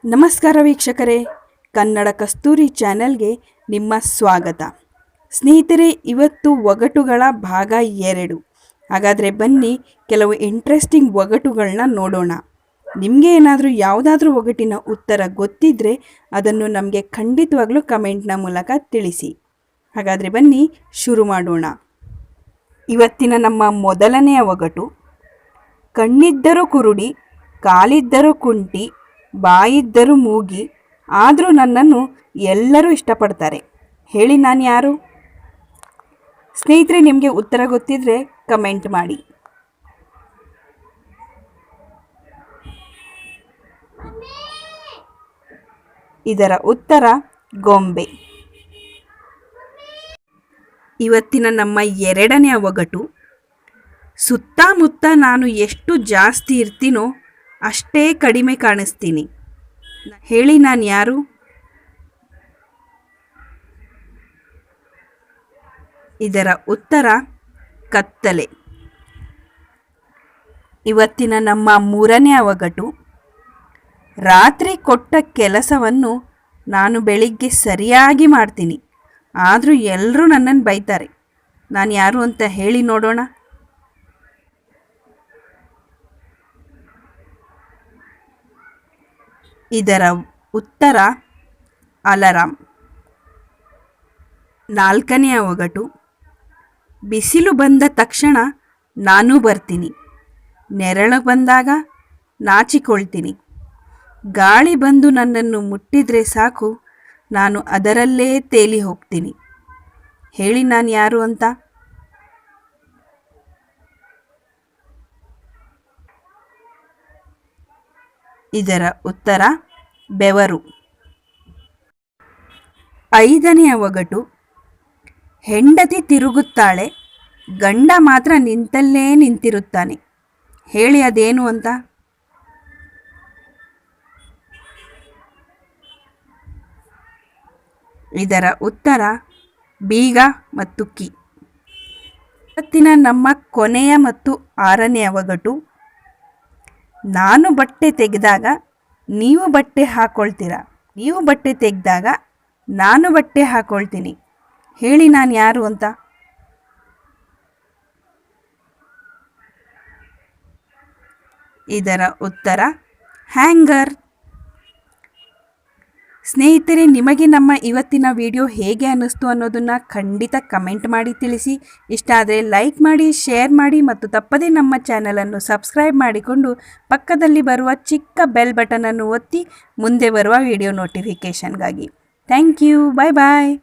ನಮಸ್ಕಾರ ವೀಕ್ಷಕರೇ, ಕನ್ನಡ ಕಸ್ತೂರಿ ಚಾನೆಲ್ಗೆ ನಿಮ್ಮ ಸ್ವಾಗತ. ಸ್ನೇಹಿತರೆ, ಇವತ್ತು ಒಗಟುಗಳ ಭಾಗ 2. ಹಾಗಾದರೆ ಬನ್ನಿ ಕೆಲವು ಇಂಟ್ರೆಸ್ಟಿಂಗ್ ಒಗಟುಗಳನ್ನ ನೋಡೋಣ. ನಿಮಗೆ ಏನಾದರೂ ಯಾವುದಾದ್ರೂ ಒಗಟಿನ ಉತ್ತರ ಗೊತ್ತಿದ್ದರೆ ಅದನ್ನು ನಮಗೆ ಖಂಡಿತವಾಗ್ಲೂ ಕಮೆಂಟ್ನ ಮೂಲಕ ತಿಳಿಸಿ. ಹಾಗಾದರೆ ಬನ್ನಿ ಶುರು ಮಾಡೋಣ. ಇವತ್ತಿನ ನಮ್ಮ ಮೊದಲನೆಯ ಒಗಟು: ಕಣ್ಣಿದ್ದರೂ ಕುರುಡಿ, ಕಾಲಿದ್ದರೂ ಕುಂಟಿ, ಬಾಯಿದ್ದರೂ ಮೂಗಿ, ಆದರೂ ನನ್ನನ್ನು ಎಲ್ಲರೂ ಇಷ್ಟಪಡ್ತಾರೆ. ಹೇಳಿ ನಾನು ಯಾರು? ಸ್ನೇಹಿತರೆ, ನಿಮಗೆ ಉತ್ತರ ಗೊತ್ತಿದ್ರೆ ಕಮೆಂಟ್ ಮಾಡಿ. ಇದರ ಉತ್ತರ ಗೊಂಬೆ. ಇವತ್ತಿನ ನಮ್ಮ ಎರಡನೆಯ ಒಗಟು: ಸುತ್ತಮುತ್ತ ನಾನು ಎಷ್ಟು ಜಾಸ್ತಿ ಇರ್ತೀನೋ ಅಷ್ಟೇ ಕಡಿಮೆ ಕಾಣಿಸ್ತೀನಿ. ಹೇಳಿ ನಾನು ಯಾರು? ಇದರ ಉತ್ತರ ಕತ್ತಲೆ. ಇವತ್ತಿನ ನಮ್ಮ ಮೂರನೆಯ ಒಗಟು: ರಾತ್ರಿ ಕೊಟ್ಟ ಕೆಲಸವನ್ನು ನಾನು ಬೆಳಿಗ್ಗೆ ಸರಿಯಾಗಿ ಮಾಡ್ತೀನಿ, ಆದರೂ ಎಲ್ಲರೂ ನನ್ನನ್ನು ಬೈತಾರೆ. ನಾನು ಯಾರು ಅಂತ ಹೇಳಿ ನೋಡೋಣ. ಇದರ ಉತ್ತರ ಅಲಾರಾಮ್. ನಾಲ್ಕನೆಯ ಒಗಟು: ಬಿಸಿಲು ಬಂದ ತಕ್ಷಣ ನಾನು ಬರ್ತೀನಿ, ನೆರಳು ಬಂದಾಗ ನಾಚಿಕೊಳ್ತೀನಿ, ಗಾಳಿ ಬಂದು ನನ್ನನ್ನು ಮುಟ್ಟಿದ್ರೆ ಸಾಕು, ನಾನು ಅದರಲ್ಲೇ ತೇಲಿ ಹೋಗ್ತೀನಿ. ಹೇಳಿ ನಾನು ಯಾರು ಅಂತ? ಇದರ ಉತ್ತರ ಬೆವರು. ಐದನೆಯ ಒಗಟು: ಹೆಂಡತಿ ತಿರುಗುತ್ತಾಳೆ, ಗಂಡ ಮಾತ್ರ ನಿಂತಲ್ಲೇ ನಿಂತಿರುತ್ತಾನೆ. ಹೇಳಿ ಅದೇನು ಅಂತ? ಇದರ ಉತ್ತರ ಬೀಗ ಮತ್ತು ಕೀ. ಇವತ್ತಿನ ನಮ್ಮ ಕೊನೆಯ ಮತ್ತು ಆರನೆಯ ಒಗಟು: ನಾನು ಬಟ್ಟೆ ತೆಗೆದಾಗ ನೀವು ಬಟ್ಟೆ ಹಾಕ್ಕೊಳ್ತೀರಾ, ನೀವು ಬಟ್ಟೆ ತೆಗೆದಾಗ ನಾನು ಬಟ್ಟೆ ಹಾಕ್ಕೊಳ್ತೀನಿ. ಹೇಳಿ ನಾನು ಯಾರು ಅಂತ? ಇದರ ಉತ್ತರ ಹ್ಯಾಂಗರ್. ಸ್ನೇಹಿತರೆ, ನಿಮಗೆ ನಮ್ಮ ಇವತ್ತಿನ ವಿಡಿಯೋ ಹೇಗೆ ಅನ್ನಿಸ್ತು ಅನ್ನೋದನ್ನು ಖಂಡಿತ ಕಮೆಂಟ್ ಮಾಡಿ ತಿಳಿಸಿ. ಇಷ್ಟ ಆದರೆ ಲೈಕ್ ಮಾಡಿ, ಶೇರ್ ಮಾಡಿ ಮತ್ತು ತಪ್ಪದೇ ನಮ್ಮ ಚಾನಲನ್ನು ಸಬ್ಸ್ಕ್ರೈಬ್ ಮಾಡಿಕೊಂಡು ಪಕ್ಕದಲ್ಲಿ ಬರುವ ಚಿಕ್ಕ ಬೆಲ್ ಬಟನನ್ನು ಒತ್ತಿ ಮುಂದೆ ಬರುವ ವಿಡಿಯೋ ನೋಟಿಫಿಕೇಷನ್ಗಾಗಿ. Thank you. Bye bye.